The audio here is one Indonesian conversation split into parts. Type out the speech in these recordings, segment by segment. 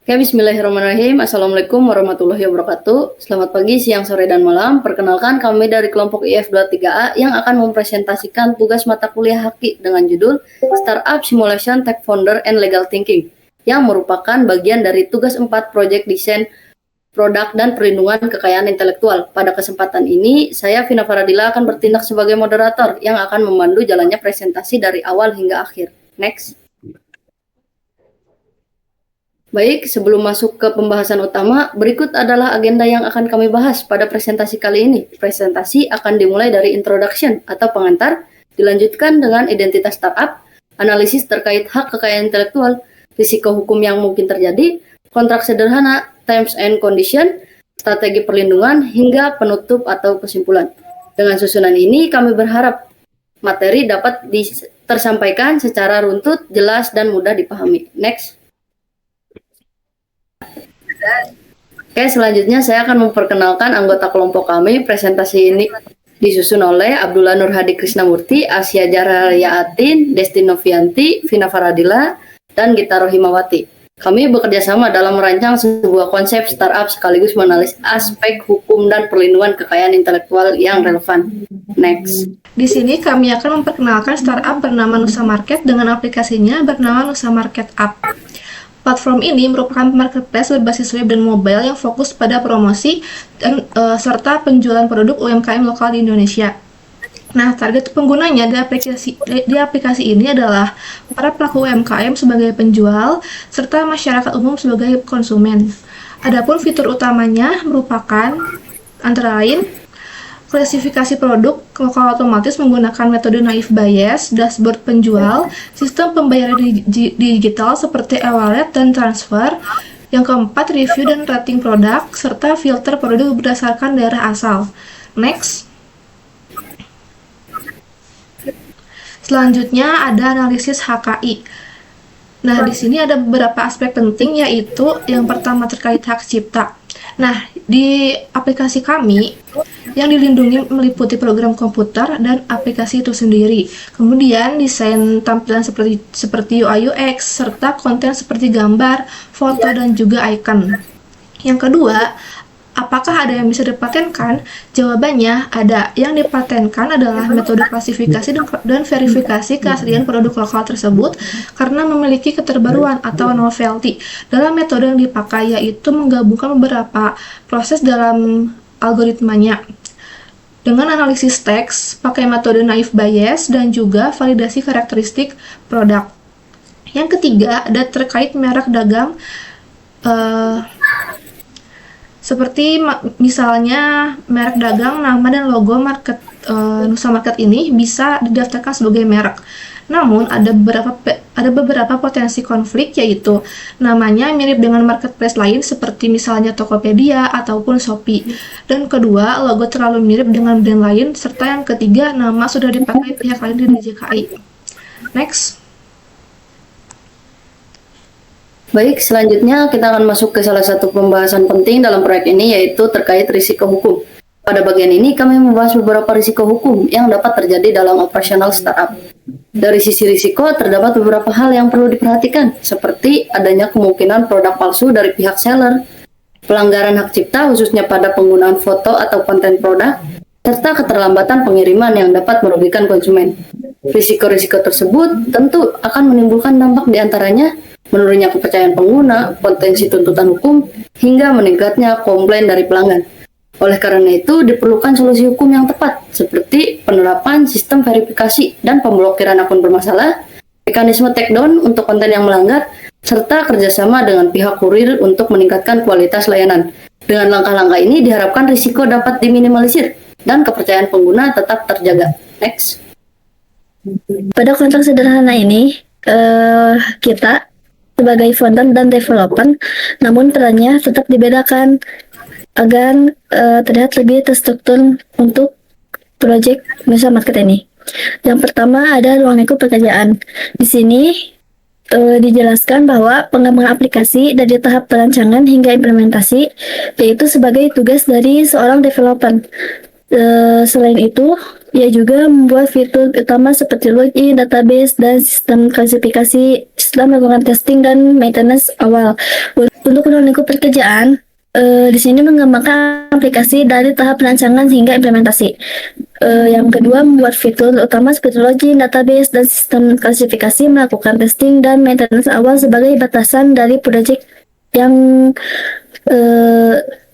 Oke, bismillahirrahmanirrahim. Assalamualaikum warahmatullahi wabarakatuh. Selamat pagi, siang, sore, dan malam. Perkenalkan, kami dari kelompok IF23A yang akan mempresentasikan tugas mata kuliah Haki dengan judul Startup Simulation Tech Founder and Legal Thinking, yang merupakan bagian dari tugas 4 proyek desain produk dan perlindungan kekayaan intelektual. Pada kesempatan ini, saya Vina Faradila akan bertindak sebagai moderator yang akan memandu jalannya presentasi dari awal hingga akhir. Next. Baik, sebelum masuk ke pembahasan utama, berikut adalah agenda yang akan kami bahas pada presentasi kali ini. Presentasi akan dimulai dari introduction atau pengantar, dilanjutkan dengan identitas startup, analisis terkait hak kekayaan intelektual, risiko hukum yang mungkin terjadi, kontrak sederhana, terms and condition, strategi perlindungan, hingga penutup atau kesimpulan. Dengan susunan ini, kami berharap materi dapat tersampaikan secara runtut, jelas, dan mudah dipahami. Next. Oke, selanjutnya saya akan memperkenalkan anggota kelompok kami. Presentasi ini disusun oleh Abdullah Nur Hadi Krisnamurti, Asia Jaraya Atin, Desti Novianti, Vina Faradila, dan Gita Rohimawati. Kami bekerja sama dalam merancang sebuah konsep startup sekaligus menganalisis aspek hukum dan perlindungan kekayaan intelektual yang relevan. Next. Di sini kami akan memperkenalkan startup bernama Nusa Market dengan aplikasinya bernama Nusa Market App. Platform ini merupakan marketplace berbasis web dan mobile yang fokus pada promosi dan serta penjualan produk UMKM lokal di Indonesia. Nah, target penggunanya di aplikasi ini adalah para pelaku UMKM sebagai penjual serta masyarakat umum sebagai konsumen. Adapun fitur utamanya merupakan antara lain klasifikasi produk lokal otomatis menggunakan metode naive Bayes, dashboard penjual, sistem pembayaran digital seperti e-wallet dan transfer. Yang keempat, review dan rating produk, serta filter produk berdasarkan daerah asal. Next. Selanjutnya ada analisis HKI. Nah, di sini ada beberapa aspek penting, yaitu yang pertama terkait hak cipta. Nah, di aplikasi kami yang dilindungi meliputi program komputer dan aplikasi itu sendiri. Kemudian desain tampilan seperti UI UX serta konten seperti gambar, foto dan juga icon. Yang kedua, apakah ada yang bisa dipatenkan? Jawabannya ada. Yang dipatenkan adalah metode klasifikasi dan verifikasi keaslian produk lokal tersebut karena memiliki keterbaruan atau novelty. Dalam metode yang dipakai yaitu menggabungkan beberapa proses dalam algoritmanya. Dengan analisis teks, pakai metode naive Bayes dan juga validasi karakteristik produk. Yang ketiga, ada terkait merek dagang seperti misalnya merek dagang, nama dan logo Nusa Market ini bisa didaftarkan sebagai merek. Namun ada beberapa potensi konflik, yaitu namanya mirip dengan marketplace lain seperti misalnya Tokopedia ataupun Shopee. Dan kedua, logo terlalu mirip dengan brand lain, serta yang ketiga, nama sudah dipakai pihak lain di DJKI. Next. Baik, selanjutnya kita akan masuk ke salah satu pembahasan penting dalam proyek ini, yaitu terkait risiko hukum. Pada bagian ini kami membahas beberapa risiko hukum yang dapat terjadi dalam operasional startup. Dari sisi risiko, terdapat beberapa hal yang perlu diperhatikan, seperti adanya kemungkinan produk palsu dari pihak seller, pelanggaran hak cipta khususnya pada penggunaan foto atau konten produk, serta keterlambatan pengiriman yang dapat merugikan konsumen. Risiko-risiko tersebut tentu akan menimbulkan dampak diantaranya menurunnya kepercayaan pengguna, potensi tuntutan hukum, hingga meningkatnya komplain dari pelanggan. Oleh karena itu, diperlukan solusi hukum yang tepat, seperti penerapan sistem verifikasi dan pemblokiran akun bermasalah, mekanisme takedown untuk konten yang melanggar, serta kerjasama dengan pihak kurir untuk meningkatkan kualitas layanan. Dengan langkah-langkah ini diharapkan risiko dapat diminimalisir dan kepercayaan pengguna tetap terjaga. Next. Pada kontrak sederhana ini, kita sebagai founder dan developer, namun perannya tetap dibedakan agar terlihat lebih terstruktur untuk proyek Nusa Market ini. Yang pertama ada ruang lingkup pekerjaan. Di sini dijelaskan bahwa pengembangan aplikasi dari tahap perancangan hingga implementasi, yaitu sebagai tugas dari seorang developer. Selain itu, Ia juga membuat fitur utama seperti login, database, dan sistem klasifikasi setelah melakukan testing dan maintenance awal. Untuk lingkup pekerjaan, di sini mengembangkan aplikasi dari tahap perancangan hingga implementasi. Yang kedua, membuat fitur utama seperti login, database, dan sistem klasifikasi, melakukan testing dan maintenance awal sebagai batasan dari proyek yang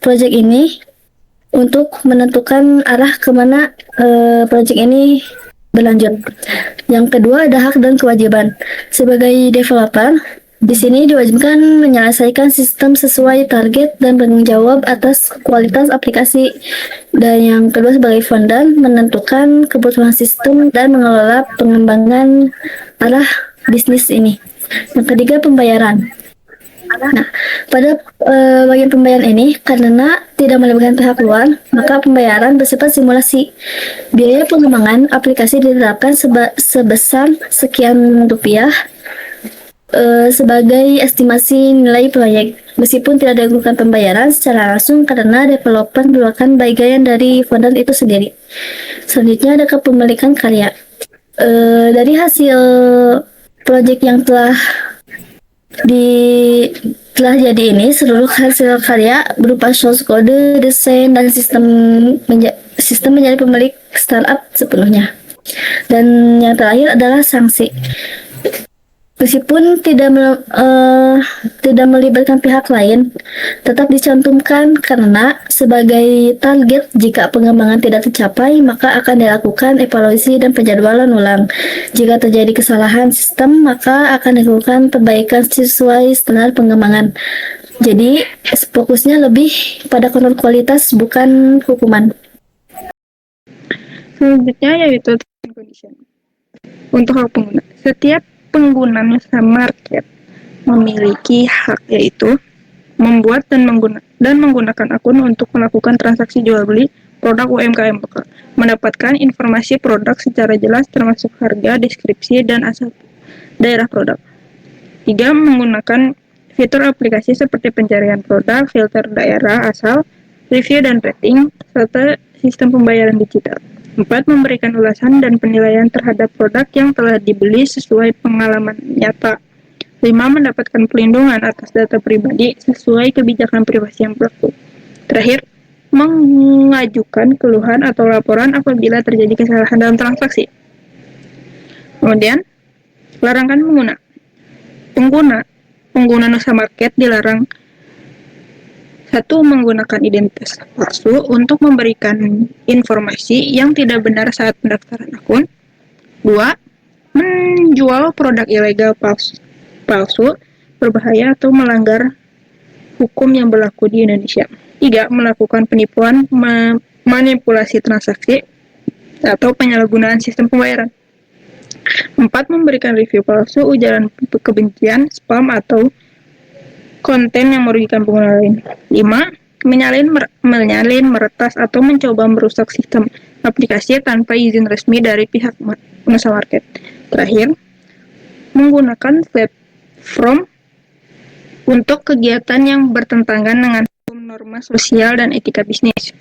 proyek ini untuk menentukan arah kemana proyek ini berlanjut. Yang kedua ada hak dan kewajiban. Sebagai developer, di sini diwajibkan menyelesaikan sistem sesuai target dan bertanggung jawab atas kualitas aplikasi. Dan yang kedua sebagai founder, menentukan kebutuhan sistem dan mengelola pengembangan arah bisnis ini. Yang ketiga pembayaran. Nah, pada bagian pembayaran ini, karena tidak melibatkan pihak luar, maka pembayaran bersifat simulasi. Biaya pengembangan aplikasi ditetapkan sebesar sekian rupiah sebagai estimasi nilai proyek. Meskipun tidak dilakukan pembayaran secara langsung karena developer merupakan bagian dari founder itu sendiri. Selanjutnya ada kepemilikan karya. Dari hasil proyek yang telah jadi ini, seluruh hasil karya berupa source code, desain, dan sistem menjadi pemilik startup sepenuhnya. Dan yang terakhir adalah sanksi. Meskipun tidak melibatkan pihak lain, tetap dicantumkan karena sebagai target jika pengembangan tidak tercapai, maka akan dilakukan evaluasi dan penjadwalan ulang. Jika terjadi kesalahan sistem, maka akan dilakukan perbaikan sesuai standar pengembangan. Jadi, fokusnya lebih pada kontrol kualitas, bukan hukuman. Selanjutnya yaitu terms and condition. Untuk hak pengguna, setiap pengguna Nusa Market memiliki hak yaitu membuat dan menggunakan akun untuk melakukan transaksi jual beli produk UMKM lokal, mendapatkan informasi produk secara jelas termasuk harga, deskripsi, dan asal daerah produk. 3. Menggunakan fitur aplikasi seperti pencarian produk, filter daerah asal, review dan rating, serta sistem pembayaran digital. 4. Memberikan ulasan dan penilaian terhadap produk yang telah dibeli sesuai pengalaman nyata. 5. Mendapatkan pelindungan atas data pribadi sesuai kebijakan privasi yang berlaku. Terakhir, mengajukan keluhan atau laporan apabila terjadi kesalahan dalam transaksi. Kemudian, larangan pengguna. Pengguna Nusa Market dilarang 1. Menggunakan identitas palsu untuk memberikan informasi yang tidak benar saat pendaftaran akun. 2. Menjual produk ilegal palsu, berbahaya atau melanggar hukum yang berlaku di Indonesia. 3. Melakukan penipuan, manipulasi transaksi, atau penyalahgunaan sistem pembayaran. 4. Memberikan review palsu, ujaran kebencian, spam, atau konten yang merugikan pengguna lain. 5. Menyalin, meretas, atau mencoba merusak sistem aplikasi tanpa izin resmi dari pihak Nusa Market. Terakhir, menggunakan platform untuk kegiatan yang bertentangan dengan hukum, norma sosial, dan etika bisnis.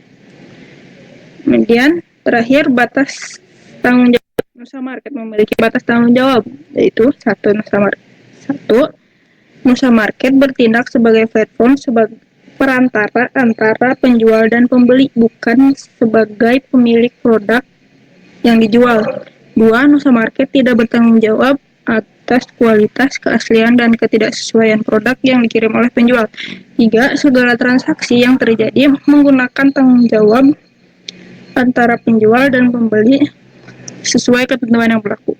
Kemudian, terakhir, batas tanggung jawab. Nusa Market memiliki batas tanggung jawab, yaitu 1. Nusa Market bertindak sebagai platform sebagai perantara antara penjual dan pembeli, bukan sebagai pemilik produk yang dijual. 2. Nusa Market tidak bertanggung jawab atas kualitas, keaslian, dan ketidaksesuaian produk yang dikirim oleh penjual. 3. Segala transaksi yang terjadi menggunakan tanggung jawab antara penjual dan pembeli sesuai ketentuan yang berlaku.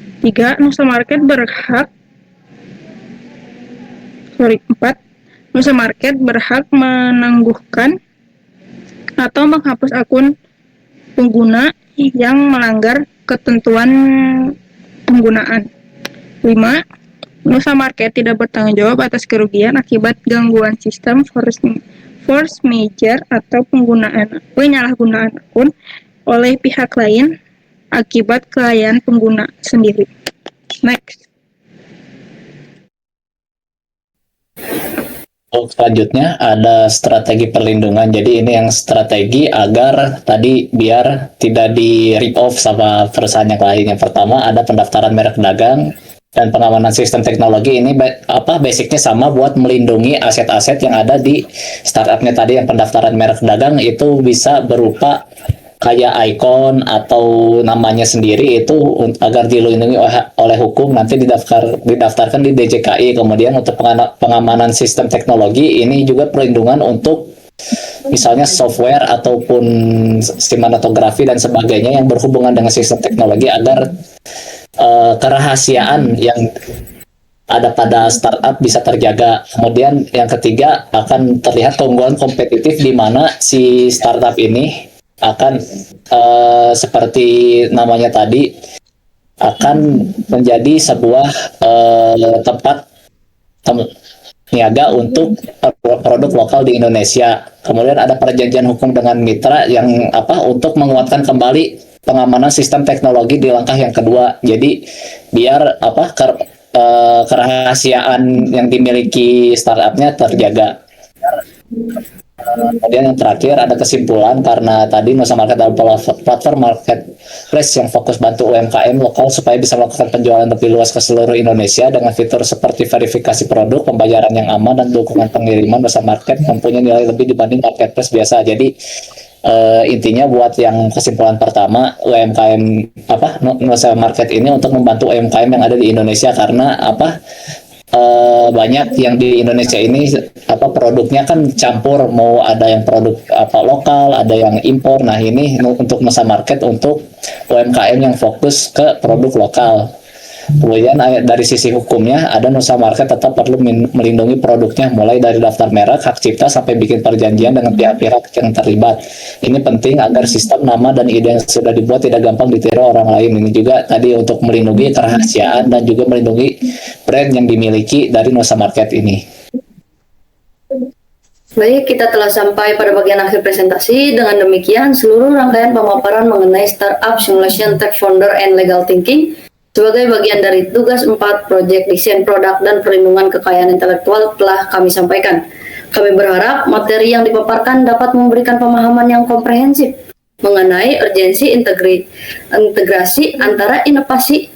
4. Nusa Market berhak menangguhkan atau menghapus akun pengguna yang melanggar ketentuan penggunaan. 5. Nusa Market tidak bertanggung jawab atas kerugian akibat gangguan sistem, force major, atau penyalahgunaan akun oleh pihak lain akibat kelalaian pengguna sendiri. Next. Selanjutnya ada strategi perlindungan. Jadi ini yang strategi agar tadi biar tidak di rip off sama perusahaan yang lain. Yang pertama ada pendaftaran merek dagang dan pengamanan sistem teknologi. Ini basicnya sama buat melindungi aset-aset yang ada di startupnya tadi. Yang pendaftaran merek dagang itu bisa berupa kayak ikon atau namanya sendiri itu agar dilindungi oleh hukum, nanti didaftarkan di DJKI. Kemudian untuk pengamanan sistem teknologi ini juga perlindungan untuk misalnya software ataupun sinematografi dan sebagainya yang berhubungan dengan sistem teknologi agar kerahasiaan yang ada pada startup bisa terjaga. Kemudian yang ketiga akan terlihat keunggulan kompetitif di mana si startup ini akan seperti namanya tadi akan menjadi sebuah tempat niaga untuk produk lokal di Indonesia. Kemudian ada perjanjian hukum dengan mitra yang untuk menguatkan kembali pengamanan sistem teknologi di langkah yang kedua. Jadi biar kerahasiaan yang dimiliki startupnya terjaga. Kemudian yang terakhir ada kesimpulan karena tadi Nusa Market adalah platform marketplace yang fokus bantu UMKM lokal supaya bisa melakukan penjualan lebih luas ke seluruh Indonesia dengan fitur seperti verifikasi produk, pembayaran yang aman, dan dukungan pengiriman. Nusa Market mempunyai nilai lebih dibanding marketplace biasa. Jadi intinya buat yang kesimpulan pertama, UMKM Nusa Market ini untuk membantu UMKM yang ada di Indonesia karena banyak yang di Indonesia ini produknya kan campur, mau ada yang produk lokal, ada yang impor. Nah ini untuk Nusa Market untuk UMKM yang fokus ke produk lokal. Kemudian dari sisi hukumnya ada Nusa Market tetap perlu melindungi produknya mulai dari daftar merek, hak cipta sampai bikin perjanjian dengan pihak-pihak yang terlibat. Ini penting agar sistem nama dan ide yang sudah dibuat tidak gampang ditiru orang lain. Ini juga tadi untuk melindungi kerahasiaan dan juga melindungi brand yang dimiliki dari Nusa Market ini. Baik, kita telah sampai pada bagian akhir presentasi. Dengan demikian, seluruh rangkaian pemaparan mengenai Startup Simulation Tech Founder and Legal Thinking sebagai bagian dari tugas 4 proyek desain produk dan perlindungan kekayaan intelektual telah kami sampaikan. Kami berharap materi yang dipaparkan dapat memberikan pemahaman yang komprehensif mengenai urgensi integrasi antara inovasi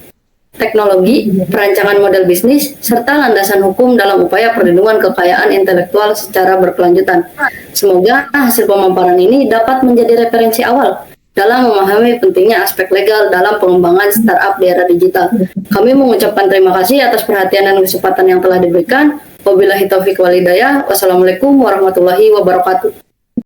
teknologi, perancangan model bisnis, serta landasan hukum dalam upaya perlindungan kekayaan intelektual secara berkelanjutan. Semoga hasil pemaparan ini dapat menjadi referensi awal dalam memahami pentingnya aspek legal dalam pengembangan startup di era digital. Kami mengucapkan terima kasih atas perhatian dan kesempatan yang telah diberikan. Wabillahi taufiq wal hidayah. Wassalamualaikum warahmatullahi wabarakatuh.